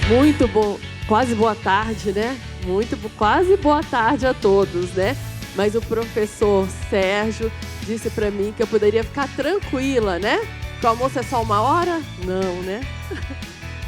Muito bom, quase boa tarde, né? Quase boa tarde a todos, né? Mas o professor Sérgio disse para mim que eu poderia ficar tranquila, né? Que o almoço é só 1 hora? Não, né?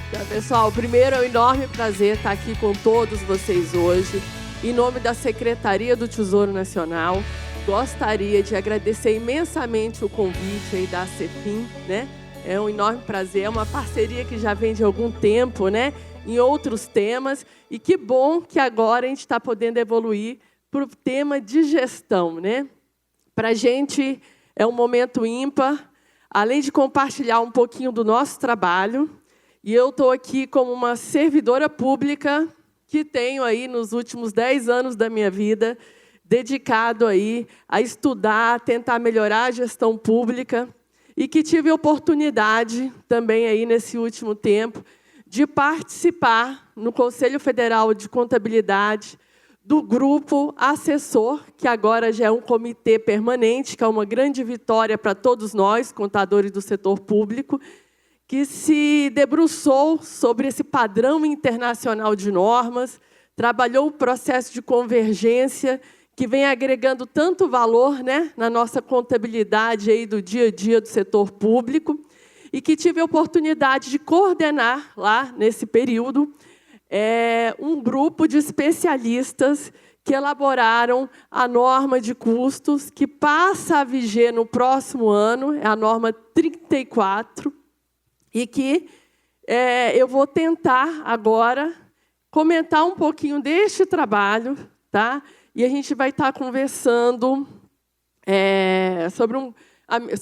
Então, pessoal, primeiro é um enorme prazer estar aqui com todos vocês hoje. Em nome da Secretaria do Tesouro Nacional, gostaria de agradecer imensamente o convite aí da CEFIM, né? É um enorme prazer, é uma parceria que já vem de algum tempo, né? Em outros temas, e que bom que agora a gente está podendo evoluir para o tema de gestão, né? Para a gente é um momento ímpar, além de compartilhar um pouquinho do nosso trabalho, e eu estou aqui como uma servidora pública que tenho aí nos últimos 10 anos da minha vida dedicado aí a estudar, a tentar melhorar a gestão pública, e que tive oportunidade também aí nesse último tempo de participar no Conselho Federal de Contabilidade do grupo assessor, que agora já é um comitê permanente, que é uma grande vitória para todos nós, contadores do setor público, que se debruçou sobre esse padrão internacional de normas, trabalhou o processo de convergência, que vem agregando tanto valor, né, na nossa contabilidade aí do dia a dia do setor público, e que tive a oportunidade de coordenar lá, nesse período, um grupo de especialistas que elaboraram a norma de custos, que passa a viger no próximo ano, é a norma 34, e que eu vou tentar agora comentar um pouquinho deste trabalho, tá? E a gente vai estar conversando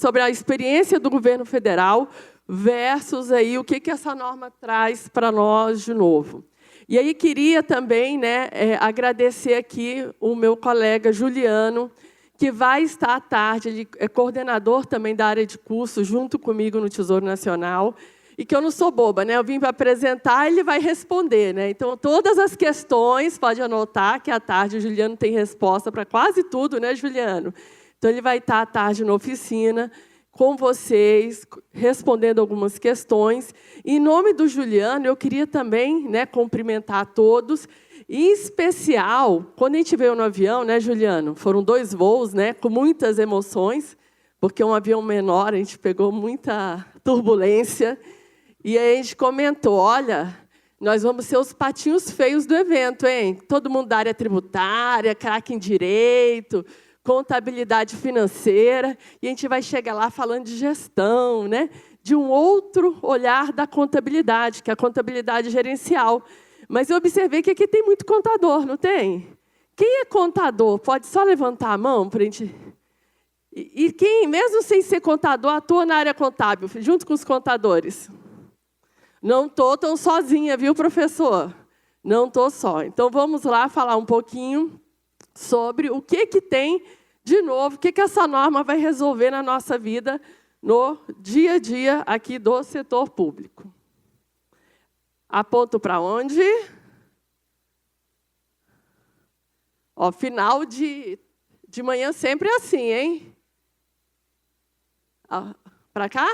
sobre a experiência do governo federal versus aí o que essa norma traz para nós de novo. E aí queria também, né, agradecer aqui o meu colega Juliano, que vai estar à tarde, ele é coordenador também da área de curso, junto comigo no Tesouro Nacional, e que eu não sou boba, né? Eu vim para apresentar e ele vai responder, né? Então, todas as questões, pode anotar que à tarde o Juliano tem resposta para quase tudo, né, Juliano? Então, ele vai estar à tarde na oficina com vocês, respondendo algumas questões. Em nome do Juliano, eu queria também, né, cumprimentar a todos, em especial, quando a gente veio no avião, né, Juliano? Foram 2 voos, né, com muitas emoções, porque é um avião menor, a gente pegou muita turbulência. E aí a gente comentou, olha, nós vamos ser os patinhos feios do evento, hein? Todo mundo da área tributária, craque em direito, contabilidade financeira, e a gente vai chegar lá falando de gestão, né? De um outro olhar da contabilidade, que é a contabilidade gerencial. Mas eu observei que aqui tem muito contador, não tem? Quem é contador? Pode só levantar a mão para a gente... E quem, mesmo sem ser contador, atua na área contábil, junto com os contadores? Não estou tão sozinha, viu, professor? Não estou só. Então, vamos lá falar um pouquinho sobre o que tem, de novo, o que essa norma vai resolver na nossa vida, no dia a dia aqui do setor público. Aponto para onde? Ó, final de manhã sempre é assim, hein? Para cá?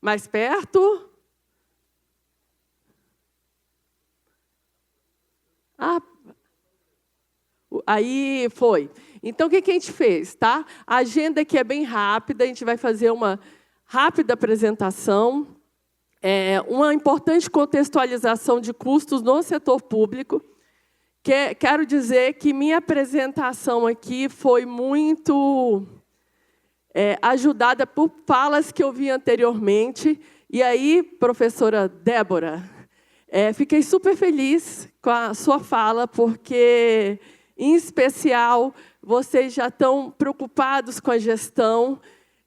Mais perto? Aí foi. Então, o que a gente fez? Tá? A agenda aqui é bem rápida, a gente vai fazer uma rápida apresentação, uma importante contextualização de custos no setor público. Quero dizer que minha apresentação aqui foi muito ajudada por falas que eu vi anteriormente. E aí, professora Débora, fiquei super feliz com a sua fala, porque, em especial, vocês já estão preocupados com a gestão,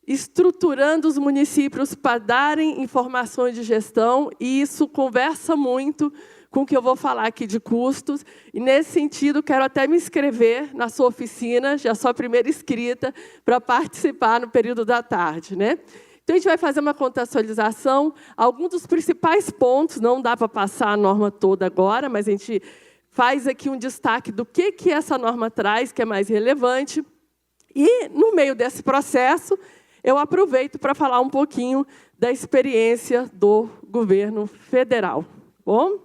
estruturando os municípios para darem informações de gestão, e isso conversa muito com o que eu vou falar aqui de custos. E, nesse sentido, quero até me inscrever na sua oficina, já sou a primeira inscrita, para participar no período da tarde, né? Então, a gente vai fazer uma contextualização, alguns dos principais pontos, não dá para passar a norma toda agora, mas a gente faz aqui um destaque do que essa norma traz, que é mais relevante. E, no meio desse processo, eu aproveito para falar um pouquinho da experiência do governo federal. Bom?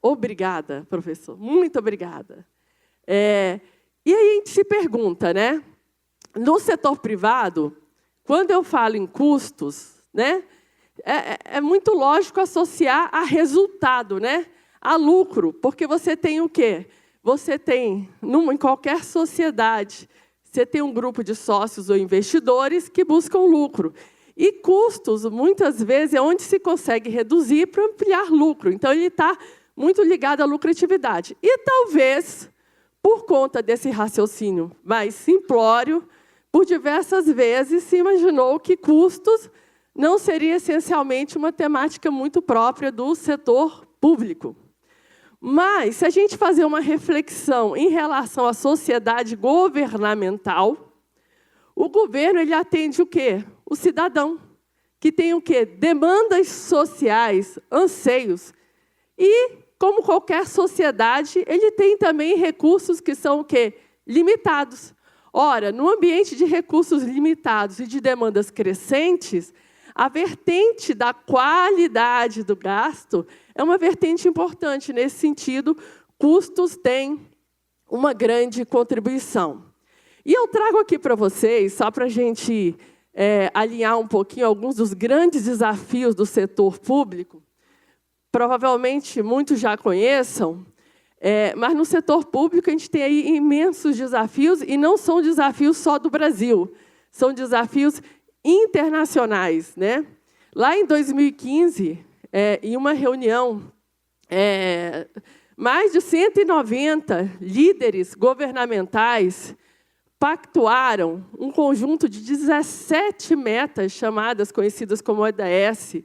Obrigada, professor. Muito obrigada. E aí a gente se pergunta, né? No setor privado, quando eu falo em custos, né, é muito lógico associar a resultado, né, a lucro, porque você tem o quê? Você tem, em qualquer sociedade, você tem um grupo de sócios ou investidores que buscam lucro. E custos, muitas vezes, é onde se consegue reduzir para ampliar lucro. Então, ele está muito ligado à lucratividade. E talvez, por conta desse raciocínio mais simplório, por diversas vezes se imaginou que custos não seria essencialmente uma temática muito própria do setor público. Mas, se a gente fazer uma reflexão em relação à sociedade governamental, o governo ele atende o quê? O cidadão, que tem o quê? Demandas sociais, anseios. E, como qualquer sociedade, ele tem também recursos que são o quê? Limitados. Ora, no ambiente de recursos limitados e de demandas crescentes, a vertente da qualidade do gasto é uma vertente importante. Nesse sentido, custos têm uma grande contribuição. E eu trago aqui para vocês, só para a gente alinhar um pouquinho alguns dos grandes desafios do setor público. Provavelmente muitos já conheçam, mas no setor público a gente tem aí imensos desafios, e não são desafios só do Brasil, são desafios internacionais, né? Lá em 2015, em uma reunião, mais de 190 líderes governamentais pactuaram um conjunto de 17 metas chamadas, conhecidas como ODS,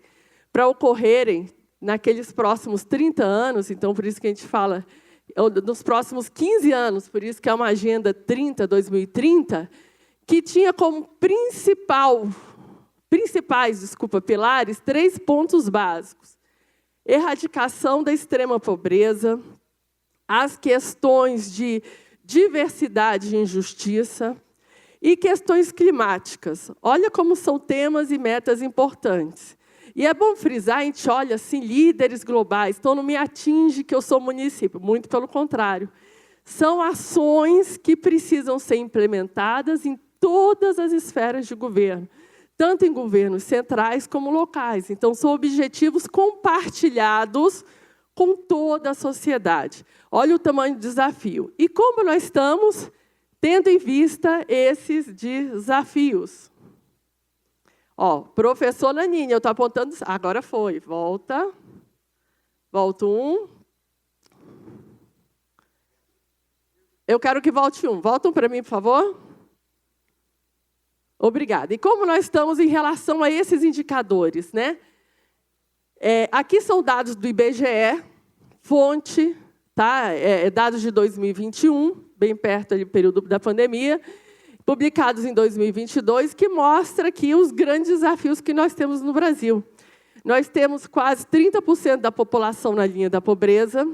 para ocorrerem naqueles próximos 30 anos, então por isso que a gente fala, nos próximos 15 anos, por isso que é uma Agenda 2030, que tinha como principais pilares 3 pontos básicos: erradicação da extrema pobreza, as questões de diversidade e injustiça e questões climáticas. Olha como são temas e metas importantes. E é bom frisar, a gente olha assim, líderes globais, então não me atinge que eu sou município, muito pelo contrário. São ações que precisam ser implementadas em todas as esferas de governo, tanto em governos centrais como locais. Então, são objetivos compartilhados com toda a sociedade. Olha o tamanho do desafio. E como nós estamos tendo em vista esses desafios? Professor Nanini, eu estou apontando... Agora foi. Volta. Volta 1. Eu quero que volte 1. Voltam para mim, por favor. Obrigada. E como nós estamos em relação a esses indicadores, né? Aqui são dados do IBGE, fonte, tá? Dados de 2021, bem perto do período da pandemia, publicados em 2022, que mostra aqui os grandes desafios que nós temos no Brasil. Nós temos quase 30% da população na linha da pobreza,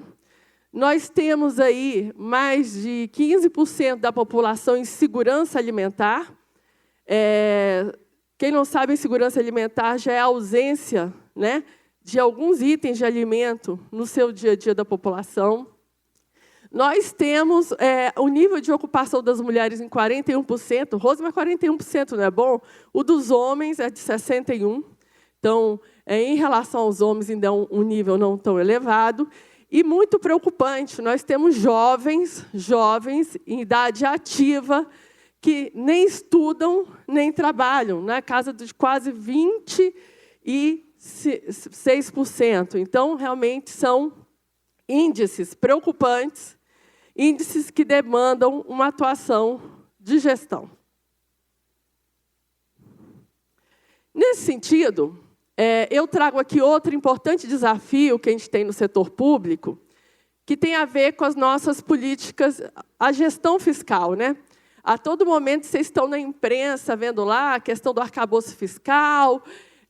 nós temos aí mais de 15% da população em segurança alimentar. Quem não sabe, insegurança alimentar já é a ausência, né, de alguns itens de alimento no seu dia a dia da população. Nós temos o nível de ocupação das mulheres em 41%. Rosma, 41% não é bom? O dos homens é de 61%. Então, em relação aos homens, ainda é um nível não tão elevado. E muito preocupante, nós temos jovens em idade ativa, que nem estudam, nem trabalham, na casa de quase 26%. Então, realmente, são índices preocupantes, índices que demandam uma atuação de gestão. Nesse sentido, eu trago aqui outro importante desafio que a gente tem no setor público, que tem a ver com as nossas políticas, a gestão fiscal, né? A todo momento, vocês estão na imprensa vendo lá a questão do arcabouço fiscal,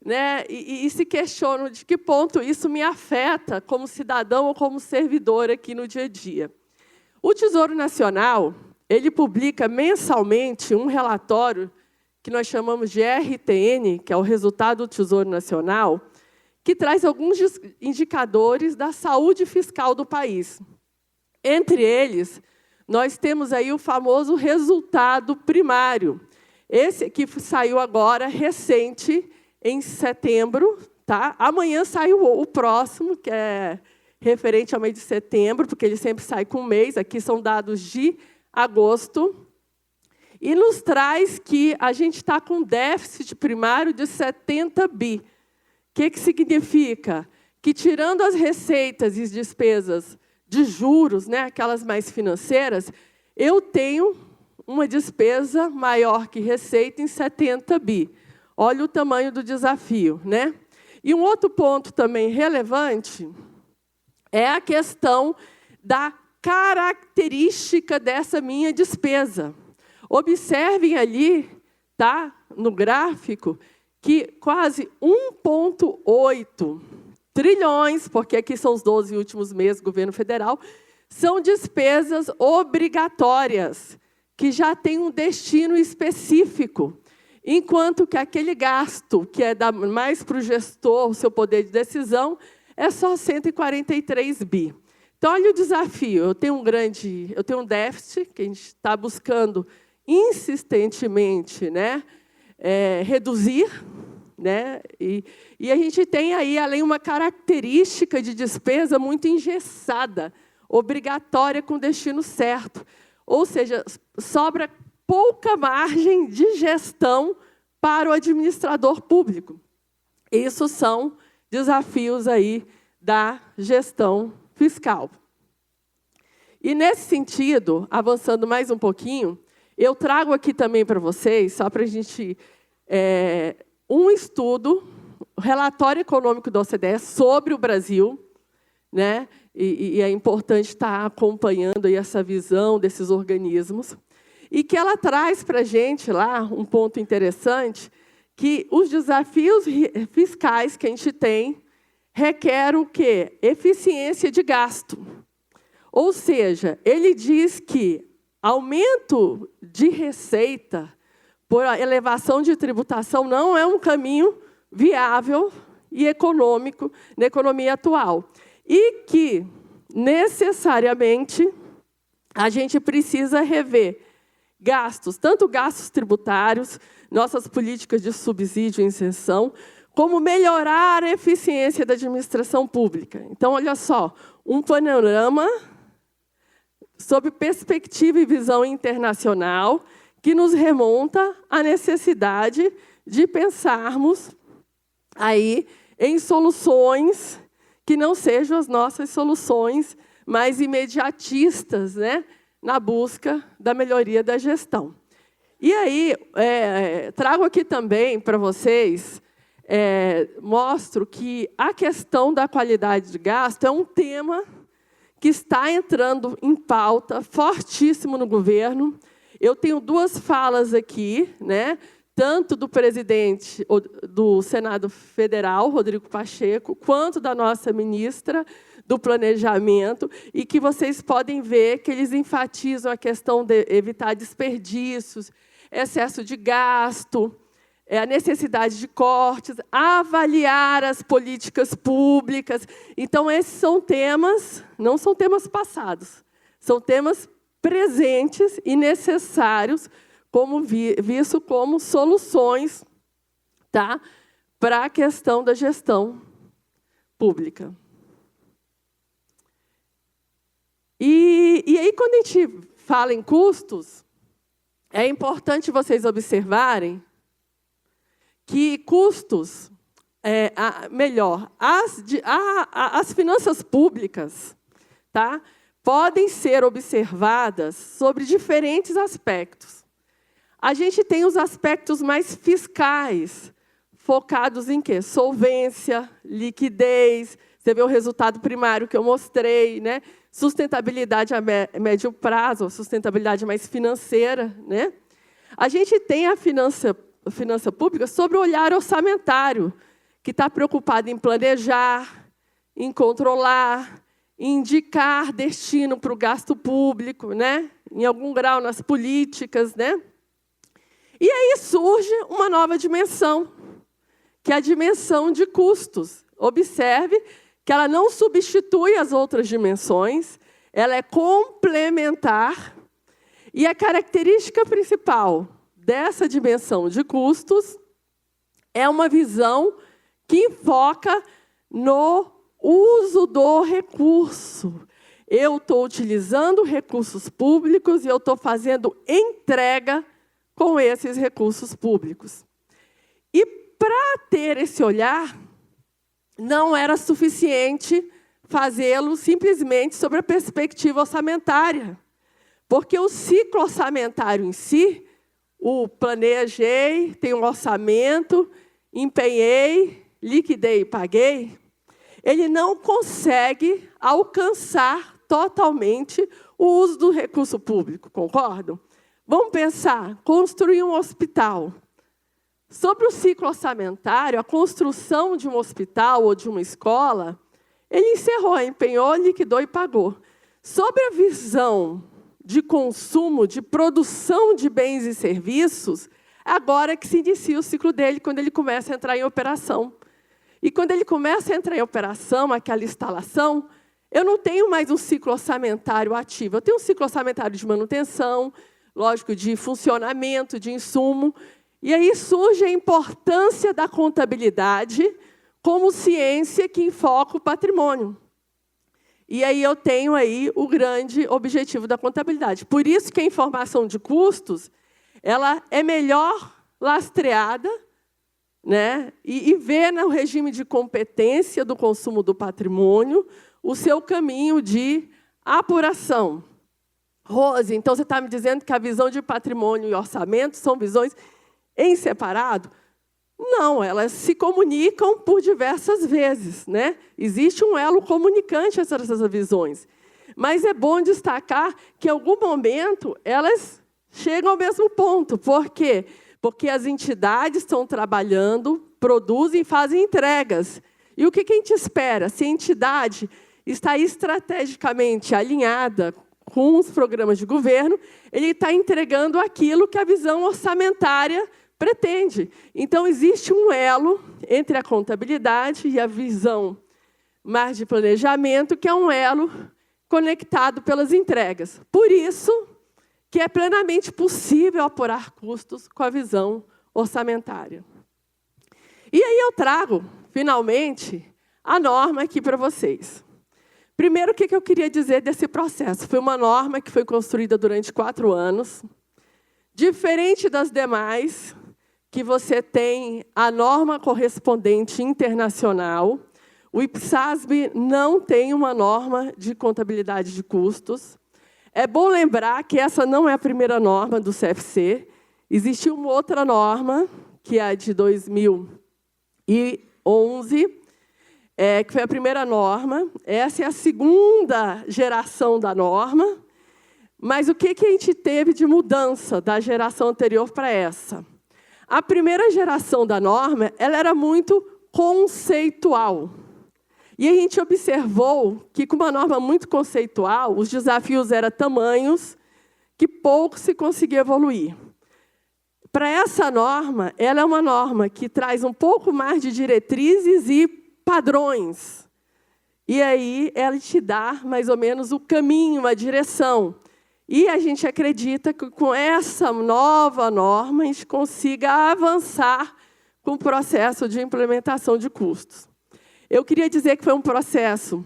né? E se questionam de que ponto isso me afeta como cidadão ou como servidor aqui no dia a dia. O Tesouro Nacional, ele publica mensalmente um relatório que nós chamamos de RTN, que é o resultado do Tesouro Nacional, que traz alguns indicadores da saúde fiscal do país. Entre eles, nós temos aí o famoso resultado primário. Esse aqui saiu agora, recente, em setembro. Tá? Amanhã sai o próximo, que é referente ao mês de setembro, porque ele sempre sai com um mês. Aqui são dados de agosto. E nos traz que a gente está com déficit primário de 70 bi. O que significa? Que, tirando as receitas e despesas de juros, né, aquelas mais financeiras, eu tenho uma despesa maior que receita em 70 bi. Olha o tamanho do desafio, né? E um outro ponto também relevante é a questão da característica dessa minha despesa. Observem ali, tá, no gráfico, que quase 1,8 trilhões, porque aqui são os 12 últimos meses do governo federal, são despesas obrigatórias, que já têm um destino específico, enquanto que aquele gasto, que é mais para o gestor, o seu poder de decisão, é só 143 bi. Então, olha o desafio. Eu tenho um déficit, que a gente está buscando insistentemente, né, reduzir, né, e a gente tem aí, além, uma característica de despesa muito engessada, obrigatória com destino certo. Ou seja, sobra pouca margem de gestão para o administrador público. Isso são desafios aí da gestão fiscal. E, nesse sentido, avançando mais um pouquinho, eu trago aqui também para vocês, só para a gente, um estudo, o relatório econômico da OCDE sobre o Brasil, né? E é importante estar acompanhando aí essa visão desses organismos, e que ela traz para a gente lá um ponto interessante, que os desafios fiscais que a gente tem requerem o quê? Eficiência de gasto. Ou seja, ele diz que aumento de receita por elevação de tributação não é um caminho viável e econômico na economia atual. E que, necessariamente, a gente precisa rever gastos, tanto gastos tributários, nossas políticas de subsídio e isenção, como melhorar a eficiência da administração pública. Então, olha só, um panorama sob perspectiva e visão internacional, que nos remonta à necessidade de pensarmos aí em soluções que não sejam as nossas soluções mais imediatistas, né, na busca da melhoria da gestão. E aí, trago aqui também para vocês, mostro que a questão da qualidade de gasto é um tema que está entrando em pauta fortíssimo no governo. Eu tenho duas falas aqui, né, tanto do presidente do Senado Federal, Rodrigo Pacheco, quanto da nossa ministra do Planejamento, e que vocês podem ver que eles enfatizam a questão de evitar desperdícios, excesso de gasto, a necessidade de cortes, avaliar as políticas públicas. Então, esses são temas, não são temas passados, são temas presentes e necessários, visto como soluções, tá, para a questão da gestão pública. E aí, quando a gente fala em custos, é importante vocês observarem que custos, as finanças públicas, tá, podem ser observadas sobre diferentes aspectos. A gente tem os aspectos mais fiscais, focados em quê? Solvência, liquidez, você vê o resultado primário que eu mostrei, né? Sustentabilidade a médio prazo, sustentabilidade mais financeira, né? A gente tem a finança pública sobre o olhar orçamentário, que está preocupado em planejar, em controlar, em indicar destino para o gasto público, né? Em algum grau nas políticas, né? E aí surge uma nova dimensão, que é a dimensão de custos. Observe que ela não substitui as outras dimensões, ela é complementar. E a característica principal dessa dimensão de custos é uma visão que foca no uso do recurso. Eu estou utilizando recursos públicos e eu estou fazendo entrega com esses recursos públicos. E para ter esse olhar, não era suficiente fazê-lo simplesmente sobre a perspectiva orçamentária, porque o ciclo orçamentário em si, o planejei, tem um orçamento, empenhei, liquidei e paguei, ele não consegue alcançar totalmente o uso do recurso público, concordam? Vamos pensar, construir um hospital. Sobre o ciclo orçamentário, a construção de um hospital ou de uma escola, ele encerrou, empenhou, liquidou e pagou. Sobre a visão de consumo, de produção de bens e serviços, agora que se inicia o ciclo dele, quando ele começa a entrar em operação. E quando ele começa a entrar em operação, aquela instalação, eu não tenho mais um ciclo orçamentário ativo. Eu tenho um ciclo orçamentário de manutenção, lógico, de funcionamento, de insumo. E aí surge a importância da contabilidade como ciência que enfoca o patrimônio. E aí eu tenho aí o grande objetivo da contabilidade. Por isso que a informação de custos ela é melhor lastreada, né? E vê no regime de competência do consumo do patrimônio o seu caminho de apuração. Rose, então você está me dizendo que a visão de patrimônio e orçamento são visões em separado? Não, elas se comunicam por diversas vezes, né? Existe um elo comunicante entre essas visões. Mas é bom destacar que, em algum momento, elas chegam ao mesmo ponto. Por quê? Porque as entidades estão trabalhando, produzem e fazem entregas. E o que a gente espera? Se a entidade está estrategicamente alinhada com os programas de governo, ele está entregando aquilo que a visão orçamentária pretende. Então, existe um elo entre a contabilidade e a visão mais de planejamento, que é um elo conectado pelas entregas. Por isso que é plenamente possível apurar custos com a visão orçamentária. E aí eu trago, finalmente, a norma aqui para vocês. Primeiro, o que eu queria dizer desse processo? Foi uma norma que foi construída durante 4 anos. Diferente das demais, que você tem a norma correspondente internacional, o IPSASB não tem uma norma de contabilidade de custos. É bom lembrar que essa não é a primeira norma do CFC. Existe uma outra norma, que é a de 2011, que foi a primeira norma. Essa é a segunda geração da norma. Mas o que a gente teve de mudança da geração anterior para essa? A primeira geração da norma ela era muito conceitual. E a gente observou que, com uma norma muito conceitual, os desafios eram tamanhos que pouco se conseguia evoluir. Para essa norma, ela é uma norma que traz um pouco mais de diretrizes e padrões. E aí ela te dá, mais ou menos, o caminho, a direção. E a gente acredita que, com essa nova norma, a gente consiga avançar com o processo de implementação de custos. Eu queria dizer que foi um processo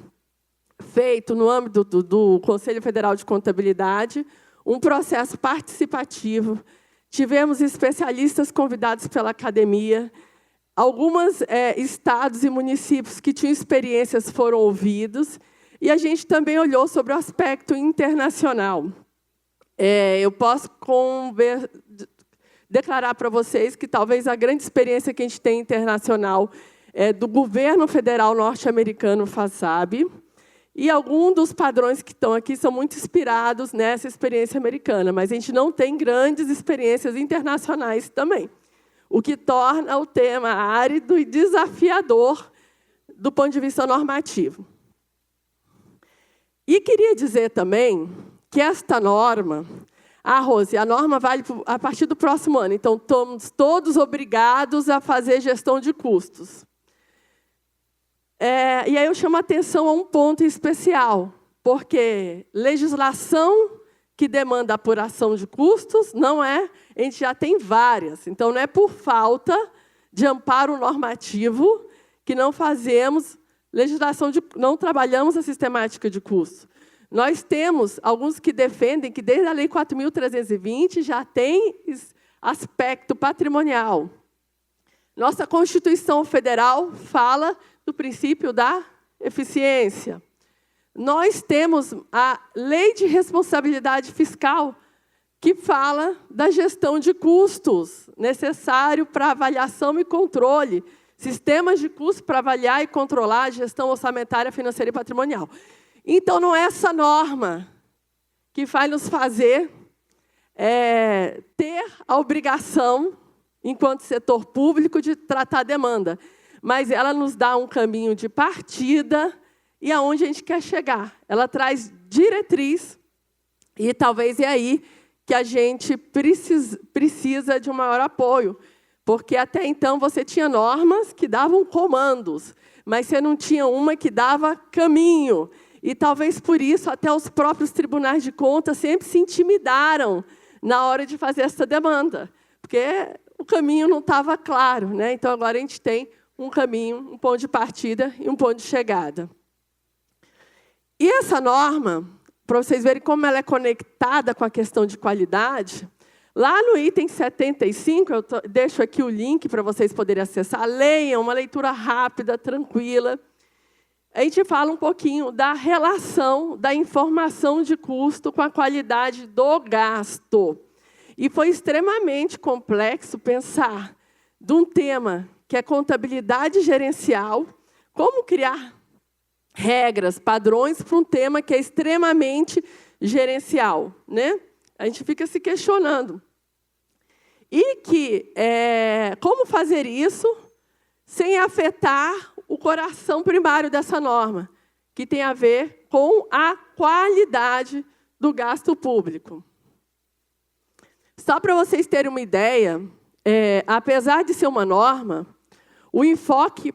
feito no âmbito do Conselho Federal de Contabilidade, um processo participativo. Tivemos especialistas convidados pela academia. Alguns estados e municípios que tinham experiências foram ouvidos. E a gente também olhou sobre o aspecto internacional. Eu posso declarar para vocês que talvez a grande experiência que a gente tem internacional é do governo federal norte-americano, FASAB, e alguns dos padrões que estão aqui são muito inspirados nessa experiência americana, mas a gente não tem grandes experiências internacionais também, o que torna o tema árido e desafiador do ponto de vista normativo. E queria dizer também que esta norma, Rose, a norma vale a partir do próximo ano, então estamos todos obrigados a fazer gestão de custos. E aí eu chamo a atenção a um ponto especial, porque legislação que demanda apuração de custos não é, a gente já tem várias. Então, não é por falta de amparo normativo que não fazemos legislação, não trabalhamos a sistemática de custos. Nós temos alguns que defendem que, desde a Lei 4.320, já tem aspecto patrimonial. Nossa Constituição Federal fala do princípio da eficiência. Nós temos a Lei de Responsabilidade Fiscal, que fala da gestão de custos, necessário para avaliação e controle, sistemas de custos para avaliar e controlar a gestão orçamentária, financeira e patrimonial. Então, não é essa norma que vai nos fazer ter a obrigação, enquanto setor público, de tratar a demanda, mas ela nos dá um caminho de partida e aonde a gente quer chegar. Ela traz diretriz e talvez é aí que a gente precisa de um maior apoio, porque até então você tinha normas que davam comandos, mas você não tinha uma que dava caminho. E talvez por isso até os próprios tribunais de contas sempre se intimidaram na hora de fazer essa demanda, porque o caminho não estava claro, né? Então agora a gente tem um caminho, um ponto de partida e um ponto de chegada. E essa norma, para vocês verem como ela é conectada com a questão de qualidade, lá no item 75, eu deixo aqui o link para vocês poderem acessar. Leiam, uma leitura rápida, tranquila. A gente fala um pouquinho da relação da informação de custo com a qualidade do gasto. E foi extremamente complexo pensar de um tema que é contabilidade gerencial, como criar regras, padrões para um tema que é extremamente gerencial, né? A gente fica se questionando. E que, como fazer isso sem afetar o coração primário dessa norma, que tem a ver com a qualidade do gasto público. Só para vocês terem uma ideia, apesar de ser uma norma, o enfoque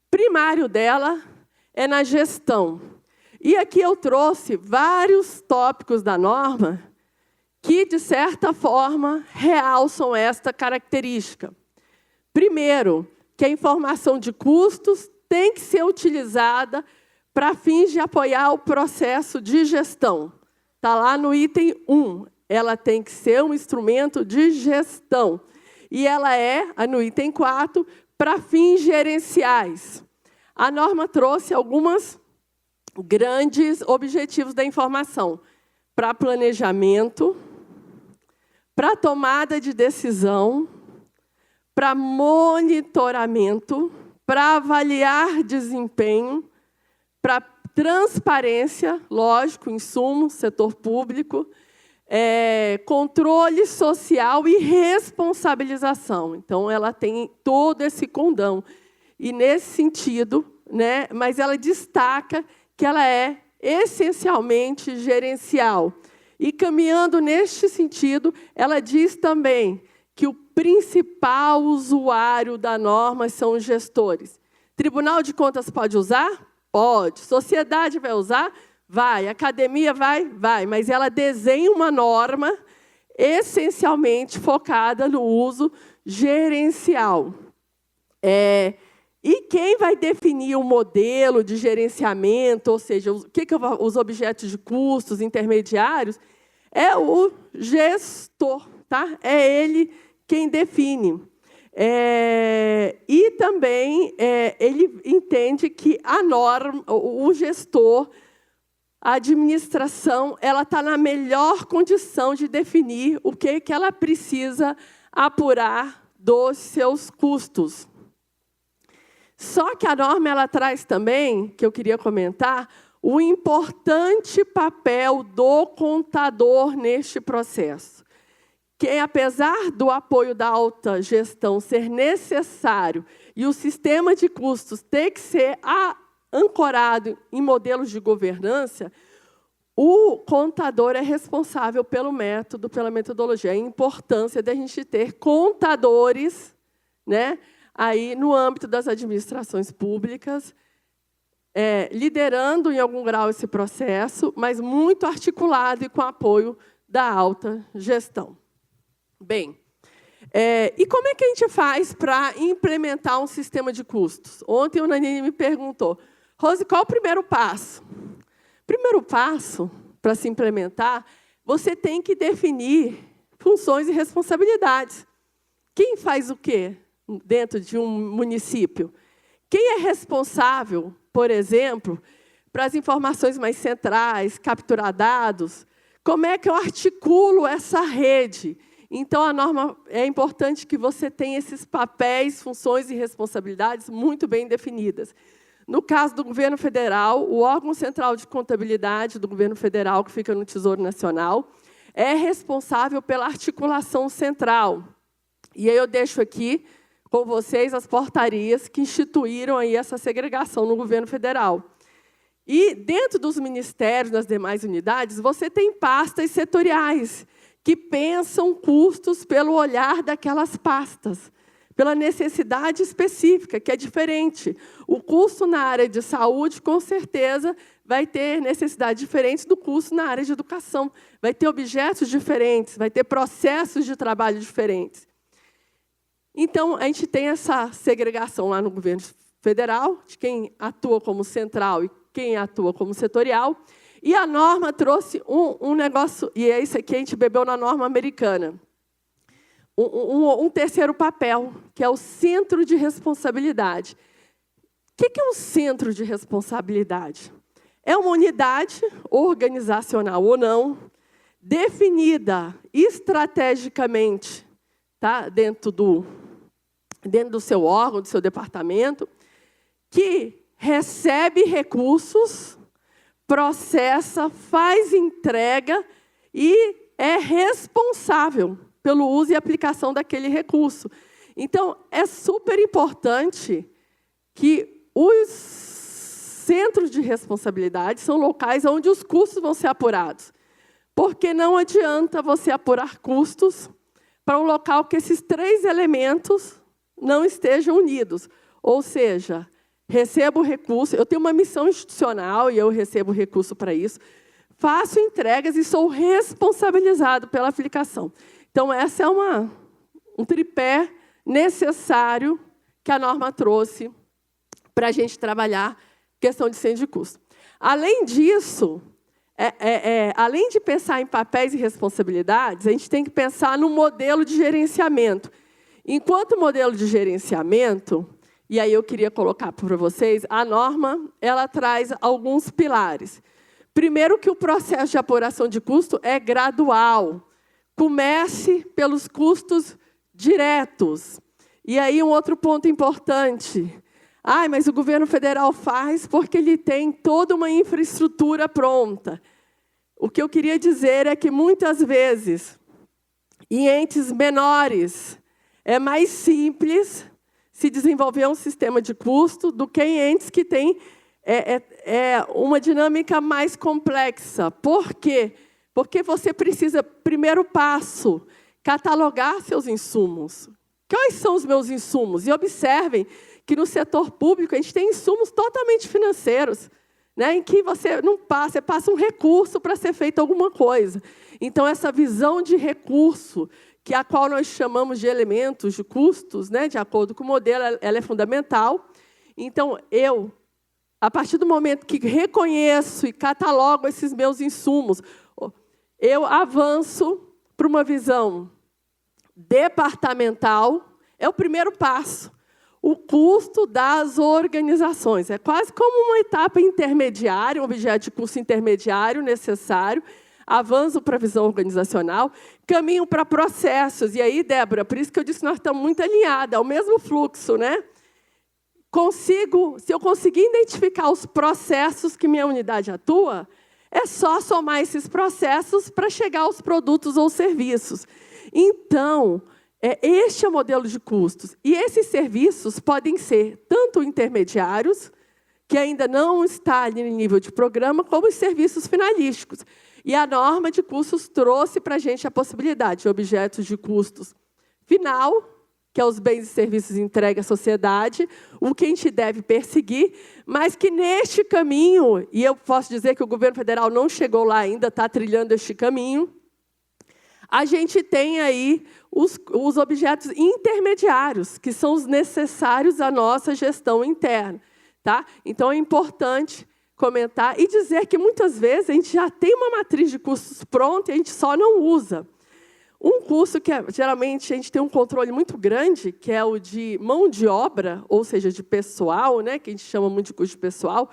primário dela é na gestão. E aqui eu trouxe vários tópicos da norma que, de certa forma, realçam esta característica. Primeiro, que a informação de custos tem que ser utilizada para fins de apoiar o processo de gestão. Está lá no item 1. Ela tem que ser um instrumento de gestão. E ela no item 4, para fins gerenciais. A norma trouxe alguns grandes objetivos da informação. Para planejamento, para tomada de decisão, para monitoramento, para avaliar desempenho, para transparência, lógico, insumo, setor público, controle social e responsabilização. Então, ela tem todo esse condão. E, nesse sentido, né, mas ela destaca que ela é essencialmente gerencial. E, caminhando neste sentido, ela diz também que o principal usuário da norma são os gestores. Tribunal de Contas pode usar? Pode. Sociedade vai usar? Vai. Academia vai? Vai. Mas ela desenha uma norma essencialmente focada no uso gerencial. E quem vai definir o modelo de gerenciamento, ou seja, os objetos de custos intermediários, é o gestor, tá? É ele quem define. E também ele entende que a norma, o gestor, a administração, ela está na melhor condição de definir o que ela precisa apurar dos seus custos. Só que a norma ela traz também, que eu queria comentar, o importante papel do contador neste processo. Que, apesar do apoio da alta gestão ser necessário e o sistema de custos ter que ser ancorado em modelos de governança, o contador é responsável pelo método, pela metodologia. A importância da gente ter contadores, né, aí no âmbito das administrações públicas, liderando em algum grau esse processo, mas muito articulado e com apoio da alta gestão. Bem, e como é que a gente faz para implementar um sistema de custos? Ontem o Nanini me perguntou, Rose, qual é o primeiro passo? O primeiro passo para se implementar, você tem que definir funções e responsabilidades. Quem faz o quê dentro de um município? Quem é responsável, por exemplo, para as informações mais centrais, capturar dados? Como é que eu articulo essa rede? Então, a norma é importante que você tenha esses papéis, funções e responsabilidades muito bem definidas. No caso do governo federal, o órgão central de contabilidade do governo federal, que fica no Tesouro Nacional, é responsável pela articulação central. E aí eu deixo aqui com vocês as portarias que instituíram aí essa segregação no governo federal. E, dentro dos ministérios, das demais unidades, você tem pastas setoriais que pensam custos pelo olhar daquelas pastas, pela necessidade específica, que é diferente. O custo na área de saúde, com certeza, vai ter necessidades diferentes do custo na área de educação. Vai ter objetos diferentes, vai ter processos de trabalho diferentes. Então, a gente tem essa segregação lá no governo federal, de quem atua como central e quem atua como setorial. E a norma trouxe um negócio, e é isso aqui, a gente bebeu na norma americana. Um terceiro papel, que é o centro de responsabilidade. O que é um centro de responsabilidade? É uma unidade organizacional ou não, definida estrategicamente, tá? dentro do seu órgão, do seu departamento, que recebe recursos, processa, faz entrega e é responsável pelo uso e aplicação daquele recurso. Então, é super importante que os centros de responsabilidade são locais onde os custos vão ser apurados. Porque não adianta você apurar custos para um local que esses três elementos não estejam unidos. Ou seja, recebo recurso, eu tenho uma missão institucional e eu recebo recurso para isso, faço entregas e sou responsabilizado pela aplicação. Então, essa é um tripé necessário que a norma trouxe para a gente trabalhar questão de centro de custo. Além disso, além de pensar em papéis e responsabilidades, a gente tem que pensar no modelo de gerenciamento. Enquanto modelo de gerenciamento, e aí eu queria colocar para vocês, a norma ela traz alguns pilares. Primeiro, que o processo de apuração de custo é gradual. Comece pelos custos diretos. E aí, um outro ponto importante. Mas o governo federal faz porque ele tem toda uma infraestrutura pronta. O que eu queria dizer é que, muitas vezes, em entes menores, é mais simples se desenvolver um sistema de custo do que em entes que têm uma dinâmica mais complexa. Por quê? Porque você precisa, primeiro passo, catalogar seus insumos. Quais são os meus insumos? E observem que no setor público a gente tem insumos totalmente financeiros, né, em que você passa um recurso para ser feita alguma coisa. Então, essa visão de recurso, a qual nós chamamos de elementos de custos, né, de acordo com o modelo, ela é fundamental. Então, a partir do momento que reconheço e catalogo esses meus insumos, eu avanço para uma visão departamental, é o primeiro passo. O custo das organizações. É quase como uma etapa intermediária, um objeto de custo intermediário necessário. Avanço para a visão organizacional, caminho para processos. E aí, Débora, por isso que eu disse que nós estamos muito alinhados, é o mesmo fluxo, né? Se eu conseguir identificar os processos que minha unidade atua, é só somar esses processos para chegar aos produtos ou serviços. Então, este é o modelo de custos. E esses serviços podem ser tanto intermediários, que ainda não está ali no nível de programa, como os serviços finalísticos. E a norma de custos trouxe para a gente a possibilidade de objetos de custos final, que é os bens e serviços entregues à sociedade, o que a gente deve perseguir, mas que neste caminho, e eu posso dizer que o governo federal não chegou lá ainda, está trilhando este caminho, a gente tem aí os objetos intermediários, que são os necessários à nossa gestão interna. Tá? Então, é importante comentar e dizer que, muitas vezes, a gente já tem uma matriz de custos pronta e a gente só não usa. Um custo que, geralmente, a gente tem um controle muito grande, que é o de mão de obra, ou seja, de pessoal, né, que a gente chama muito de custo de pessoal.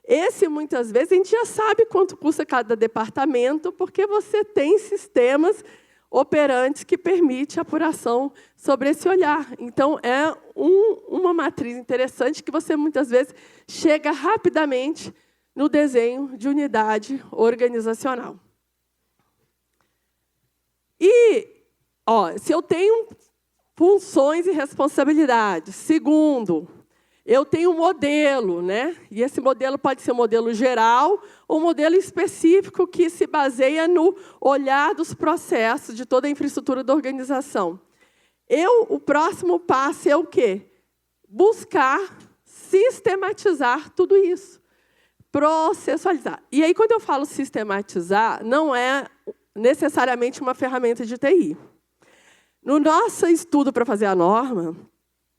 Esse, muitas vezes, a gente já sabe quanto custa cada departamento, porque você tem sistemas operantes que permitem apuração sobre esse olhar. Então, é uma matriz interessante que você, muitas vezes, chega rapidamente no desenho de unidade organizacional. E, se eu tenho funções e responsabilidades, segundo, eu tenho um modelo, né? E esse modelo pode ser um modelo geral ou um modelo específico que se baseia no olhar dos processos de toda a infraestrutura da organização. O próximo passo é o quê? Buscar sistematizar tudo isso, processualizar. E aí, quando eu falo sistematizar, não é necessariamente uma ferramenta de TI. No nosso estudo para fazer a norma,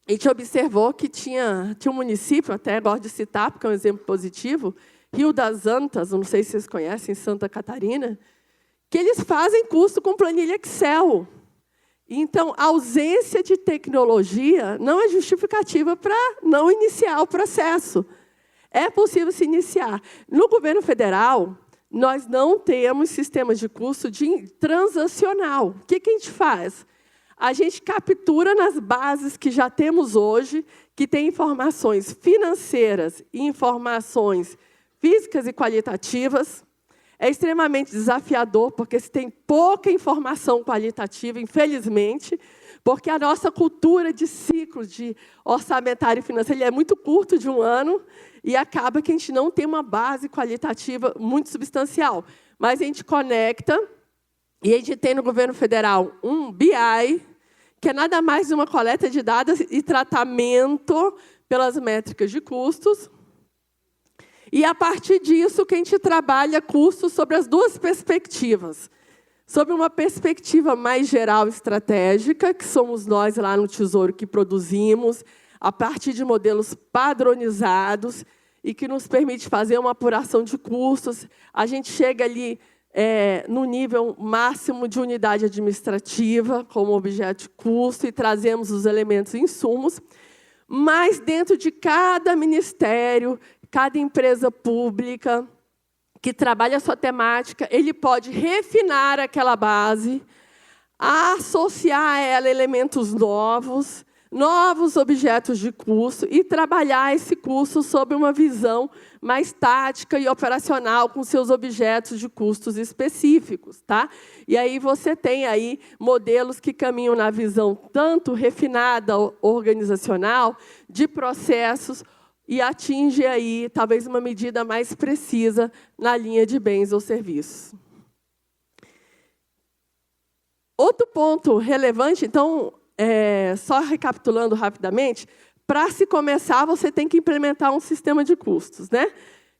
a gente observou que tinha um município, até gosto de citar, porque é um exemplo positivo, Rio das Antas, não sei se vocês conhecem, Santa Catarina, que eles fazem custo com planilha Excel. Então, a ausência de tecnologia não é justificativa para não iniciar o processo. É possível se iniciar. No governo federal, nós não temos sistemas de custo transacional. O que a gente faz? A gente captura nas bases que já temos hoje, que tem informações financeiras e informações físicas e qualitativas. É extremamente desafiador, porque se tem pouca informação qualitativa, infelizmente, porque a nossa cultura de ciclo de orçamentário e financeiro é muito curto, de um ano, e acaba que a gente não tem uma base qualitativa muito substancial. Mas a gente conecta, e a gente tem no governo federal um BI, que é nada mais de uma coleta de dados e tratamento pelas métricas de custos. E, a partir disso, que a gente trabalha custos sobre as duas perspectivas. Sobre uma perspectiva mais geral estratégica, que somos nós lá no Tesouro que produzimos, a partir de modelos padronizados e que nos permite fazer uma apuração de custos. A gente chega ali no nível máximo de unidade administrativa, como objeto de custo, e trazemos os elementos e insumos. Mas, dentro de cada ministério, cada empresa pública que trabalha a sua temática, ele pode refinar aquela base, associar a ela elementos novos objetos de custo e trabalhar esse custo sob uma visão mais tática e operacional com seus objetos de custos específicos. Tá? E aí você tem aí modelos que caminham na visão tanto refinada, organizacional, de processos, e atinge aí, talvez, uma medida mais precisa na linha de bens ou serviços. Outro ponto relevante, então, só recapitulando rapidamente, para se começar, você tem que implementar um sistema de custos. Né? O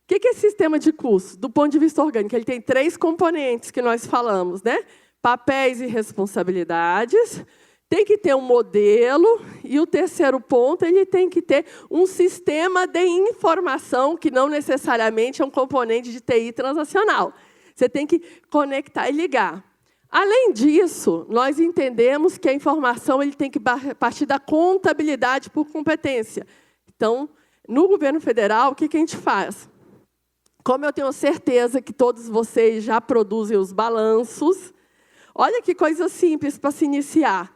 que é esse sistema de custos? Do ponto de vista orgânico, ele tem 3 componentes que nós falamos, né? Papéis e responsabilidades. Tem que ter um modelo, e o terceiro ponto, ele tem que ter um sistema de informação, que não necessariamente é um componente de TI transacional. Você tem que conectar e ligar. Além disso, nós entendemos que a informação ele tem que partir da contabilidade por competência. Então, no governo federal, o que a gente faz? Como eu tenho certeza que todos vocês já produzem os balanços, olha que coisa simples para se iniciar.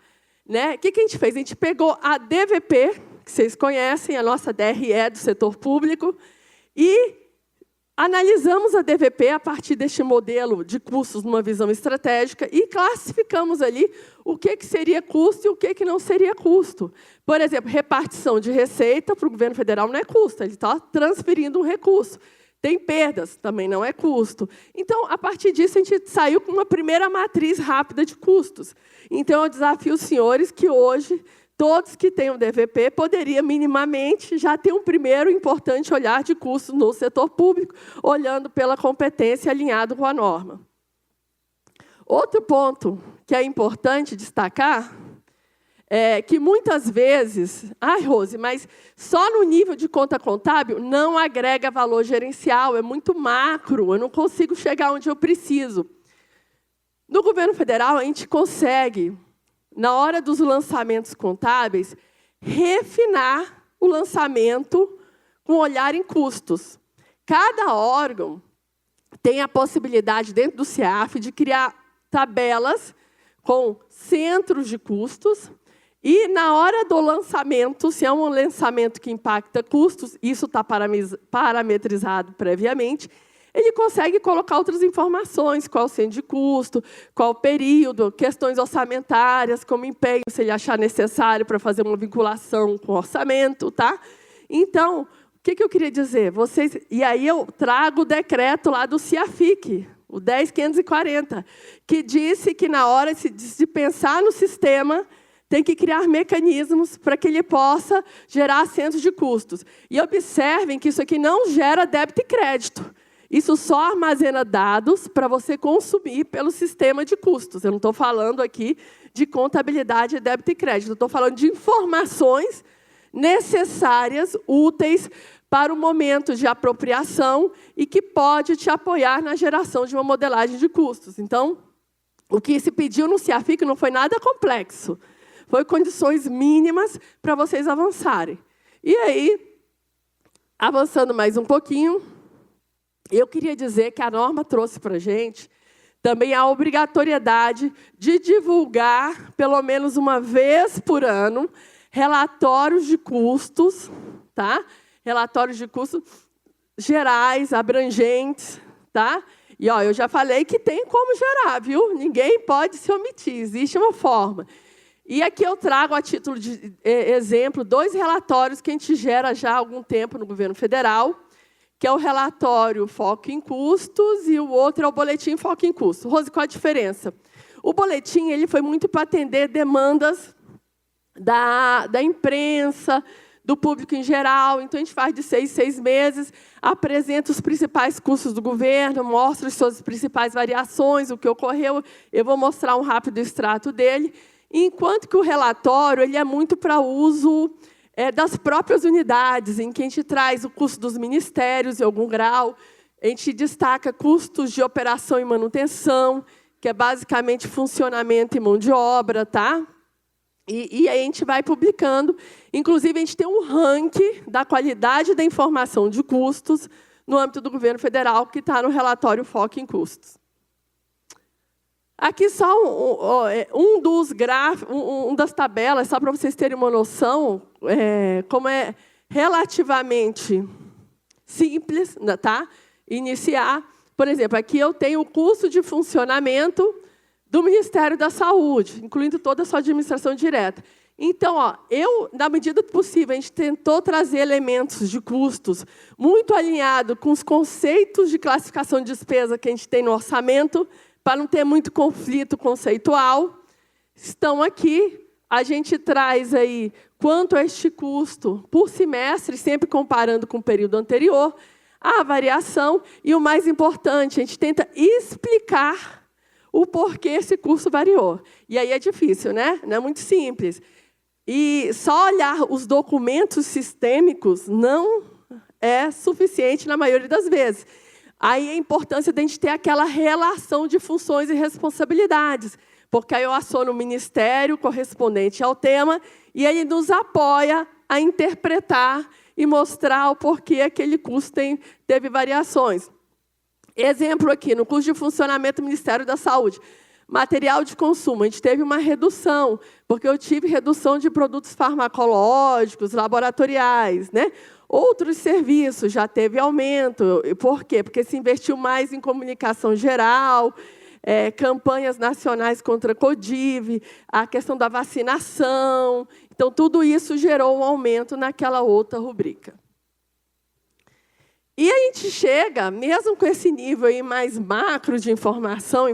Né? O que a gente fez? A gente pegou a DVP, que vocês conhecem, a nossa DRE do setor público, e analisamos a DVP a partir deste modelo de custos numa visão estratégica e classificamos ali o que seria custo e o que não seria custo. Por exemplo, repartição de receita para o governo federal não é custo, ele está transferindo um recurso. Tem perdas, também não é custo. Então, a partir disso, a gente saiu com uma primeira matriz rápida de custos. Então, eu desafio os senhores que hoje todos que têm um DVP poderiam minimamente já ter um primeiro importante olhar de custos no setor público, olhando pela competência alinhado com a norma. Outro ponto que é importante destacar é que muitas vezes, Rose, mas só no nível de conta contábil não agrega valor gerencial, é muito macro, eu não consigo chegar onde eu preciso. No governo federal, a gente consegue, na hora dos lançamentos contábeis, refinar o lançamento com olhar em custos. Cada órgão tem a possibilidade, dentro do CEAF, de criar tabelas com centros de custos. E, na hora do lançamento, se é um lançamento que impacta custos, isso está parametrizado previamente, ele consegue colocar outras informações, qual o centro de custo, qual o período, questões orçamentárias, como empenho, se ele achar necessário para fazer uma vinculação com o orçamento. Tá? Então, o que eu queria dizer? E aí eu trago o decreto lá do CIAFIC, o 10.540, que disse que, na hora de pensar no sistema, tem que criar mecanismos para que ele possa gerar centros de custos. E observem que isso aqui não gera débito e crédito. Isso só armazena dados para você consumir pelo sistema de custos. Eu não estou falando aqui de contabilidade, débito e crédito. Eu estou falando de informações necessárias, úteis para o momento de apropriação e que pode te apoiar na geração de uma modelagem de custos. Então, o que se pediu no CIAFIC não foi nada complexo. Foi condições mínimas para vocês avançarem. E aí, avançando mais um pouquinho, eu queria dizer que a norma trouxe para a gente também a obrigatoriedade de divulgar, pelo menos uma vez por ano, relatórios de custos, tá? Relatórios de custos gerais, abrangentes, tá? E eu já falei que tem como gerar, viu? Ninguém pode se omitir, existe uma forma. E aqui eu trago, a título de exemplo, 2 relatórios que a gente gera já há algum tempo no governo federal, que é o relatório Foco em Custos e o outro é o Boletim Foco em Custos. Rose, qual a diferença? O boletim ele foi muito para atender demandas da imprensa, do público em geral. Então, a gente faz de 6 meses, apresenta os principais custos do governo, mostra as suas principais variações, o que ocorreu. Eu vou mostrar um rápido extrato dele. Enquanto que o relatório ele é muito para uso das próprias unidades, em que a gente traz o custo dos ministérios, em algum grau, a gente destaca custos de operação e manutenção, que é basicamente funcionamento e mão de obra, tá? E aí a gente vai publicando. Inclusive, a gente tem um ranking da qualidade da informação de custos no âmbito do governo federal, que está no relatório Foco em Custos. Aqui só um dos gráficos, das tabelas, só para vocês terem uma noção, como é relativamente simples, tá? Iniciar. Por exemplo, aqui eu tenho o custo de funcionamento do Ministério da Saúde, incluindo toda a sua administração direta. Então, na medida do possível, a gente tentou trazer elementos de custos muito alinhado com os conceitos de classificação de despesa que a gente tem no orçamento, para não ter muito conflito conceitual. Estão aqui, a gente traz aí quanto é este custo por semestre, sempre comparando com o período anterior, a variação, e o mais importante, a gente tenta explicar o porquê esse custo variou. E aí é difícil, né? Não é muito simples. E só olhar os documentos sistêmicos não é suficiente na maioria das vezes. Aí a importância de a gente ter aquela relação de funções e responsabilidades, porque aí eu aciono o ministério correspondente ao tema e ele nos apoia a interpretar e mostrar o porquê aquele custo teve variações. Exemplo aqui, no custo de funcionamento do Ministério da Saúde. Material de consumo, a gente teve uma redução, porque eu tive redução de produtos farmacológicos, laboratoriais, né? Outros serviços já teve aumento. Por quê? Porque se investiu mais em comunicação geral, campanhas nacionais contra a Codiv, a questão da vacinação. Então, tudo isso gerou um aumento naquela outra rubrica. E a gente chega, mesmo com esse nível aí mais macro de informação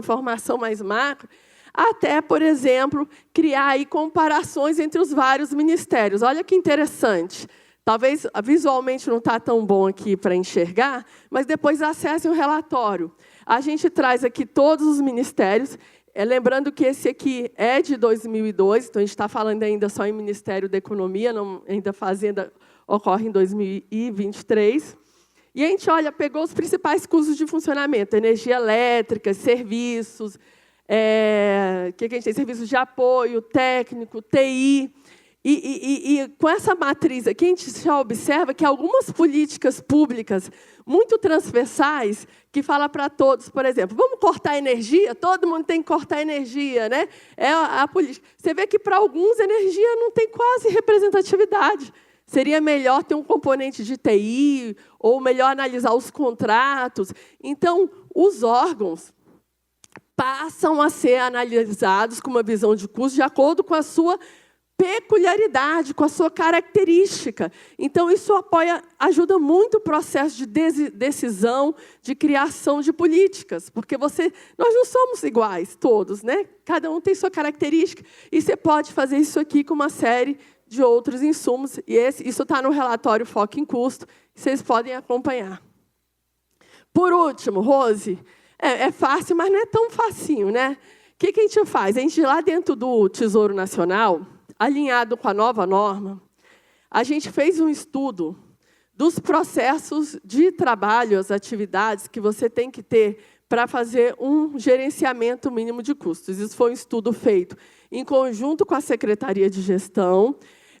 mais macro, até, por exemplo, criar aí comparações entre os vários ministérios. Olha que interessante. Talvez visualmente não está tão bom aqui para enxergar, mas depois acessem o relatório. A gente traz aqui todos os ministérios, lembrando que esse aqui é de 2002, então a gente está falando ainda só em Ministério da Economia, não, ainda a Fazenda ocorre em 2023. E a gente, olha, pegou os principais custos de funcionamento, energia elétrica, serviços, que a gente tem? Serviços de apoio, técnico, TI. E com essa matriz aqui, a gente já observa que algumas políticas públicas muito transversais, que fala para todos, por exemplo, vamos cortar energia? Todo mundo tem que cortar energia, né? É a política. Você vê que, para alguns, a energia não tem quase representatividade. Seria melhor ter um componente de TI, ou melhor analisar os contratos. Então, os órgãos passam a ser analisados com uma visão de custo de acordo com a sua peculiaridade, com a sua característica. Então, isso ajuda muito o processo de decisão, de criação de políticas, porque nós não somos iguais, todos, né? Cada um tem sua característica, e você pode fazer isso aqui com uma série de outros insumos, e isso está no relatório Foco em Custo, vocês podem acompanhar. Por último, Rose, é fácil, mas não é tão facinho, né? O que a gente faz? A gente, lá dentro do Tesouro Nacional, alinhado com a nova norma, a gente fez um estudo dos processos de trabalho, as atividades que você tem que ter para fazer um gerenciamento mínimo de custos. Isso foi um estudo feito em conjunto com a Secretaria de Gestão.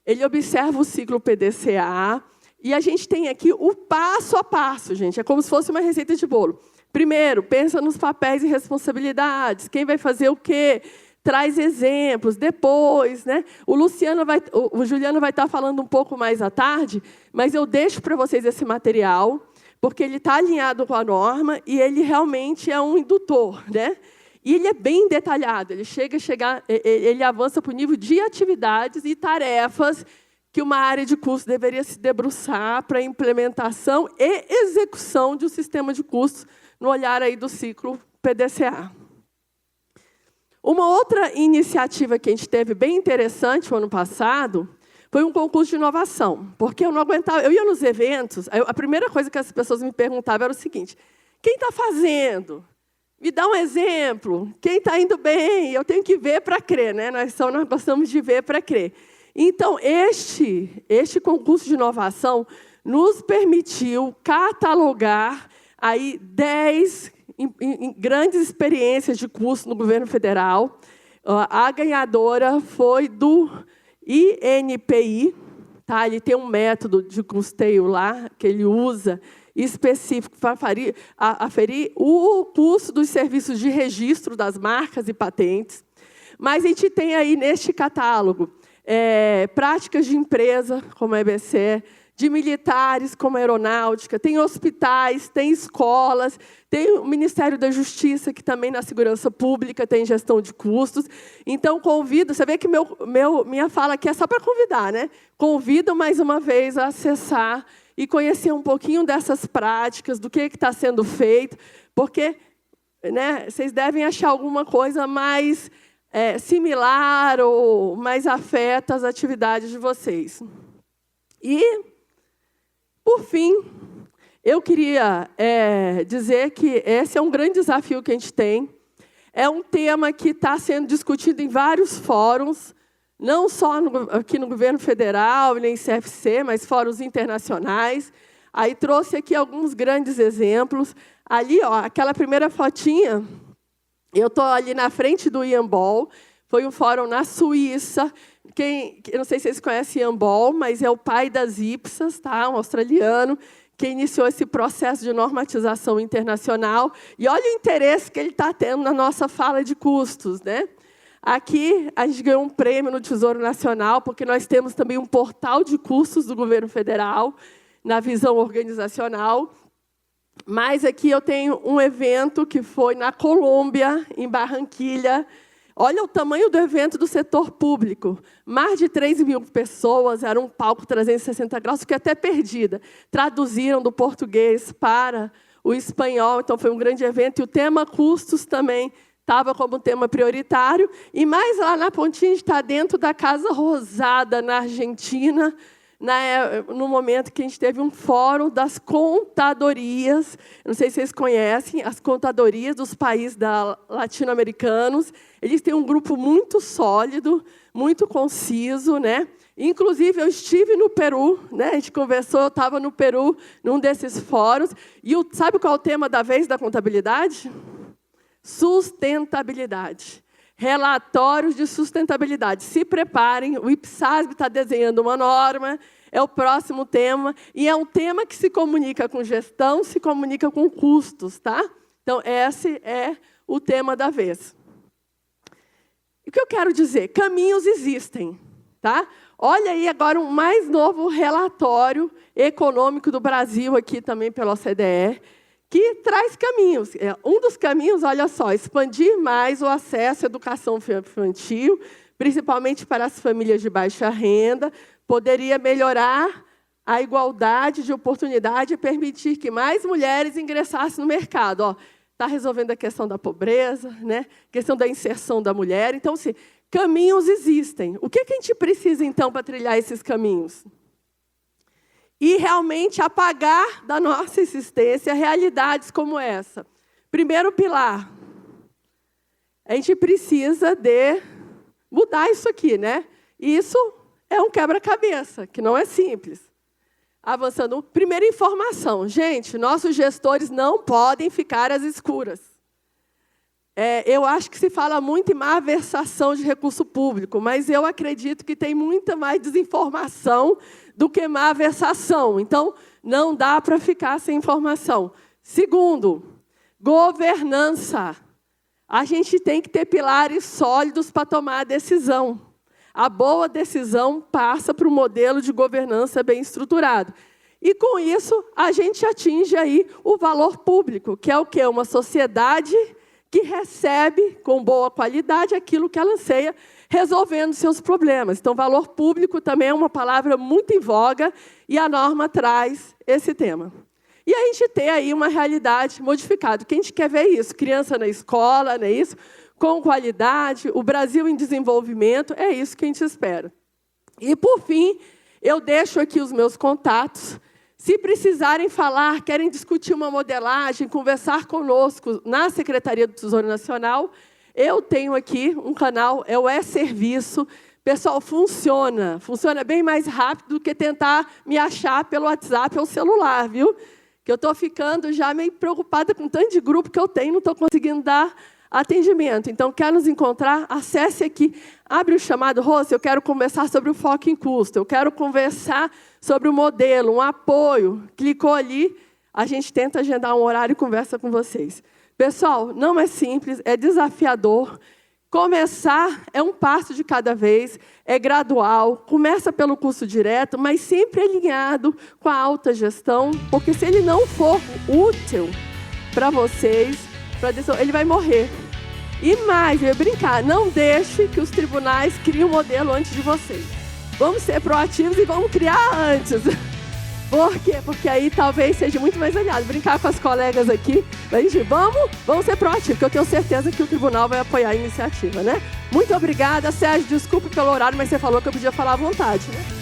Ele observa o ciclo PDCA, e a gente tem aqui o passo a passo, gente. É como se fosse uma receita de bolo. Primeiro, pensa nos papéis e responsabilidades. Quem vai fazer o quê? Traz exemplos. Depois, né? O Juliano vai estar falando um pouco mais à tarde, mas eu deixo para vocês esse material, porque ele está alinhado com a norma e ele realmente é um indutor, né? E ele é bem detalhado. Ele avança para o nível de atividades e tarefas que uma área de custo deveria se debruçar para a implementação e execução de um sistema de custos no olhar aí do ciclo PDCA. Uma outra iniciativa que a gente teve bem interessante no ano passado foi um concurso de inovação, porque eu não aguentava. Eu ia nos eventos, a primeira coisa que as pessoas me perguntavam era o seguinte: quem está fazendo? Me dá um exemplo. Quem está indo bem? Eu tenho que ver para crer, né? Nós gostamos de ver para crer. Então, este concurso de inovação nos permitiu catalogar aí 10 grandes experiências de curso no governo federal. A ganhadora foi do INPI, tá? Ele tem um método de custeio lá que ele usa específico para aferir o custo dos serviços de registro das marcas e patentes. Mas a gente tem aí neste catálogo práticas de empresa, como a EBC, de militares, como a aeronáutica, tem hospitais, tem escolas, tem o Ministério da Justiça, que também na segurança pública tem gestão de custos. Então, convido, você vê que minha fala aqui é só para convidar, né? Convido mais uma vez a acessar e conhecer um pouquinho dessas práticas, do que está sendo feito, porque, né, vocês devem achar alguma coisa mais similar ou mais afeta as atividades de vocês. E, por fim, eu queria dizer que esse é um grande desafio que a gente tem. É um tema que está sendo discutido em vários fóruns, não só aqui no governo federal, nem CFC, mas fóruns internacionais. Aí trouxe aqui alguns grandes exemplos. Ali, ó, aquela primeira fotinha, eu estou ali na frente do Ian Ball, foi um fórum na Suíça. Eu não sei se vocês conhecem Ian Ball, mas é o pai das IPSAS, tá? Um australiano, que iniciou esse processo de normatização internacional. E olha o interesse que ele está tendo na nossa fala de custos, né? Aqui, a gente ganhou um prêmio no Tesouro Nacional, porque nós temos também um portal de custos do governo federal, na visão organizacional. Mas aqui eu tenho um evento que foi na Colômbia, em Barranquilha. Olha o tamanho do evento do setor público. Mais de 3.000 pessoas, era um palco 360 graus, fiquei até perdida. Traduziram do português para o espanhol, então foi um grande evento. E o tema custos também estava como tema prioritário. E mais lá na pontinha, a gente está dentro da Casa Rosada, na Argentina, no momento que a gente teve um fórum das contadorias. Não sei se vocês conhecem, as contadorias dos países latino-americanos. Eles têm um grupo muito sólido, muito conciso, né? Inclusive, eu estive no Peru, né? A gente conversou, eu estava no Peru, num desses fóruns. E sabe qual é o tema da vez da contabilidade? Sustentabilidade. Relatórios de sustentabilidade. Se preparem, o IPSASB está desenhando uma norma, é o próximo tema, e é um tema que se comunica com gestão, se comunica com custos, tá? Então, esse é o tema da vez. E o que eu quero dizer? Caminhos existem, tá? Olha aí agora um mais novo relatório econômico do Brasil, aqui também pela OCDE, que traz caminhos. Um dos caminhos, olha só, expandir mais o acesso à educação infantil, principalmente para as famílias de baixa renda, poderia melhorar a igualdade de oportunidade e permitir que mais mulheres ingressassem no mercado. Está resolvendo a questão da pobreza, né? Questão da inserção da mulher. Então, assim, caminhos existem. O que a gente precisa, então, para trilhar esses caminhos? E realmente apagar da nossa existência realidades como essa. Primeiro pilar, a gente precisa de mudar isso aqui, né? Isso é um quebra-cabeça, que não é simples. Avançando, primeira informação. Gente, nossos gestores não podem ficar às escuras. Eu acho que se fala muito em malversação de recurso público, mas eu acredito que tem muita mais desinformação do que malversação. Então, não dá para ficar sem informação. Segundo, governança. A gente tem que ter pilares sólidos para tomar a decisão. A boa decisão passa para um modelo de governança bem estruturado. E, com isso, a gente atinge aí o valor público, que é o quê? Uma sociedade que recebe com boa qualidade aquilo que ela anseia, resolvendo seus problemas. Então, valor público também é uma palavra muito em voga e a norma traz esse tema. E a gente tem aí uma realidade modificada. Quem a gente quer ver isso? Criança na escola, não é isso? Com qualidade, o Brasil em desenvolvimento, é isso que a gente espera. E, por fim, eu deixo aqui os meus contatos. Se precisarem falar, querem discutir uma modelagem, conversar conosco na Secretaria do Tesouro Nacional, eu tenho aqui um canal, é o E-Serviço. Pessoal, funciona bem mais rápido do que tentar me achar pelo WhatsApp ou celular, viu? Que eu estou ficando já meio preocupada com o tanto de grupo que eu tenho, não estou conseguindo dar atendimento. Então, quer nos encontrar? Acesse aqui, abre o chamado, Rose, eu quero conversar sobre o foco em custo, eu quero conversar sobre o modelo, um apoio. Clicou ali, a gente tenta agendar um horário e conversa com vocês. Pessoal, não é simples, é desafiador. Começar é um passo de cada vez, é gradual, começa pelo curso direto, mas sempre alinhado com a alta gestão, porque se ele não for útil para vocês, ele vai morrer. E mais, eu ia brincar, não deixe que os tribunais criem um modelo antes de vocês. Vamos ser proativos e vamos criar antes. Por quê? Porque aí talvez seja muito mais aliado. Brincar com as colegas aqui, mas gente, vamos ser proativos, porque eu tenho certeza que o tribunal vai apoiar a iniciativa, né? Muito obrigada, Sérgio, desculpe pelo horário, mas você falou que eu podia falar à vontade, né?